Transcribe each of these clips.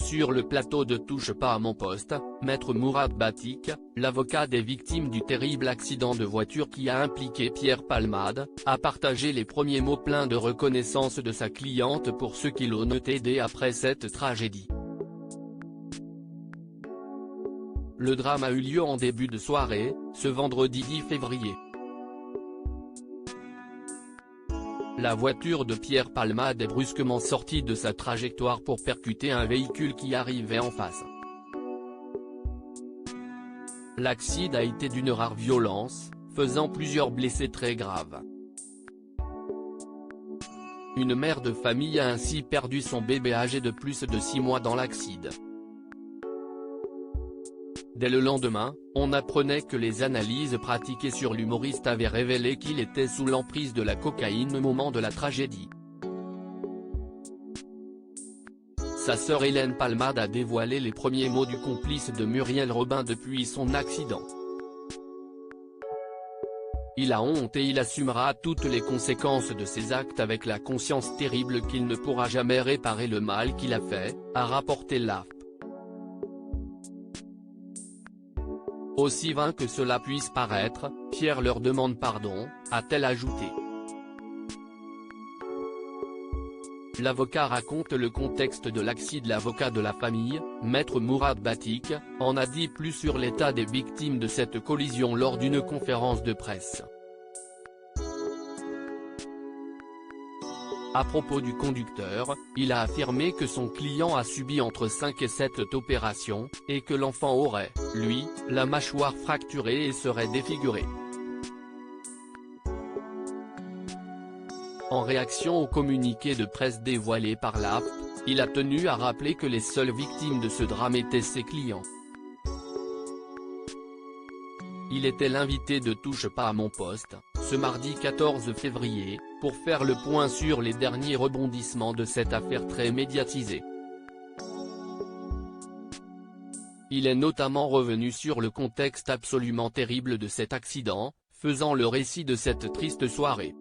Sur le plateau de Touche pas à mon poste, Maître Mourad Batik, l'avocat des victimes du terrible accident de voiture qui a impliqué Pierre Palmade, a partagé les premiers mots pleins de reconnaissance de sa cliente pour ceux qui l'ont aidé après cette tragédie. Le drame a eu lieu en début de soirée, ce vendredi 10 février. La voiture de Pierre Palmade est brusquement sortie de sa trajectoire pour percuter un véhicule qui arrivait en face. L'accident a été d'une rare violence, faisant plusieurs blessés très graves. Une mère de famille a ainsi perdu son bébé âgé de plus de 6 mois dans l'accident. Dès le lendemain, on apprenait que les analyses pratiquées sur l'humoriste avaient révélé qu'il était sous l'emprise de la cocaïne au moment de la tragédie. Sa sœur Hélène Palmade a dévoilé les premiers mots du complice de Muriel Robin depuis son accident. Il a honte et il assumera toutes les conséquences de ses actes avec la conscience terrible qu'il ne pourra jamais réparer le mal qu'il a fait, a rapporté l'AFP. Aussi vain que cela puisse paraître, Pierre leur demande pardon, a-t-elle ajouté. L'avocat raconte le contexte de l'accident. L'avocat de la famille, Maître Mourad Batik, en a dit plus sur l'état des victimes de cette collision lors d'une conférence de presse. À propos du conducteur, il a affirmé que son client a subi entre 5 et 7 opérations, et que l'enfant aurait, lui, la mâchoire fracturée et serait défiguré. En réaction au communiqué de presse dévoilé par l'AFP, il a tenu à rappeler que les seules victimes de ce drame étaient ses clients. Il était l'invité de Touche pas à mon poste, ce mardi 14 février, pour faire le point sur les derniers rebondissements de cette affaire très médiatisée. Il est notamment revenu sur le contexte absolument terrible de cet accident, faisant le récit de cette triste soirée.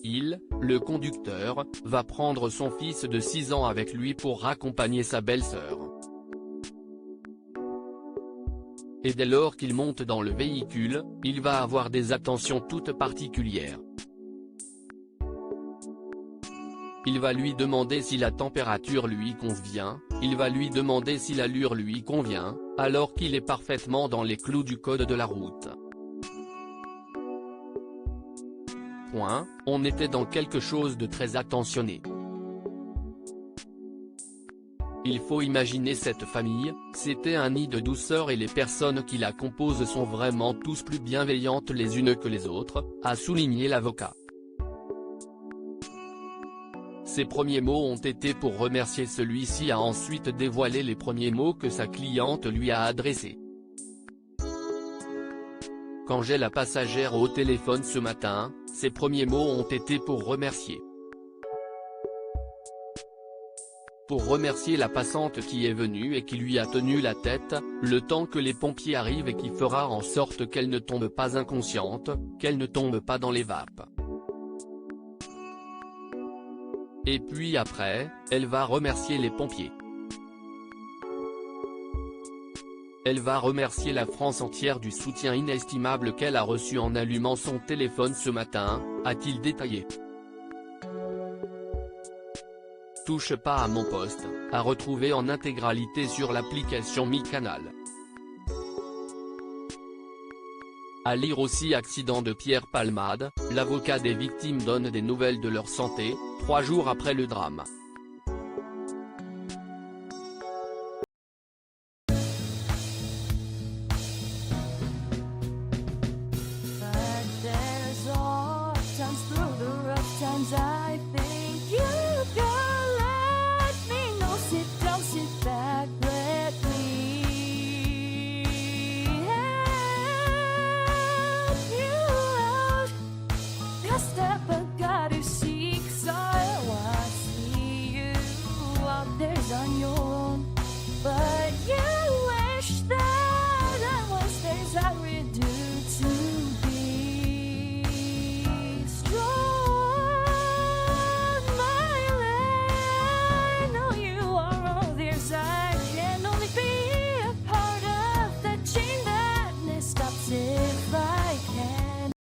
Il, le conducteur, va prendre son fils de 6 ans avec lui pour raccompagner sa belle-sœur. Et dès lors qu'il monte dans le véhicule, il va avoir des attentions toutes particulières. Il va lui demander si la température lui convient, il va lui demander si l'allure lui convient, alors qu'il est parfaitement dans les clous du code de la route. On était dans quelque chose de très attentionné. Il faut imaginer cette famille, c'était un nid de douceur et les personnes qui la composent sont vraiment tous plus bienveillantes les unes que les autres, a souligné l'avocat. Ses premiers mots ont été pour remercier. Celui-ci a ensuite dévoilé les premiers mots que sa cliente lui a adressés. Quand j'ai la passagère au téléphone ce matin, ses premiers mots ont été pour remercier. Pour remercier la passante qui est venue et qui lui a tenu la tête, le temps que les pompiers arrivent et qui fera en sorte qu'elle ne tombe pas inconsciente, qu'elle ne tombe pas dans les vapes. Et puis après, elle va remercier les pompiers. Elle va remercier la France entière du soutien inestimable qu'elle a reçu en allumant son téléphone ce matin, a-t-il détaillé. Touche pas à mon poste, à retrouver en intégralité sur l'application MyCanal. À lire aussi. Accident de Pierre Palmade, l'avocat des victimes donne des nouvelles de leur santé, 3 jours après le drame.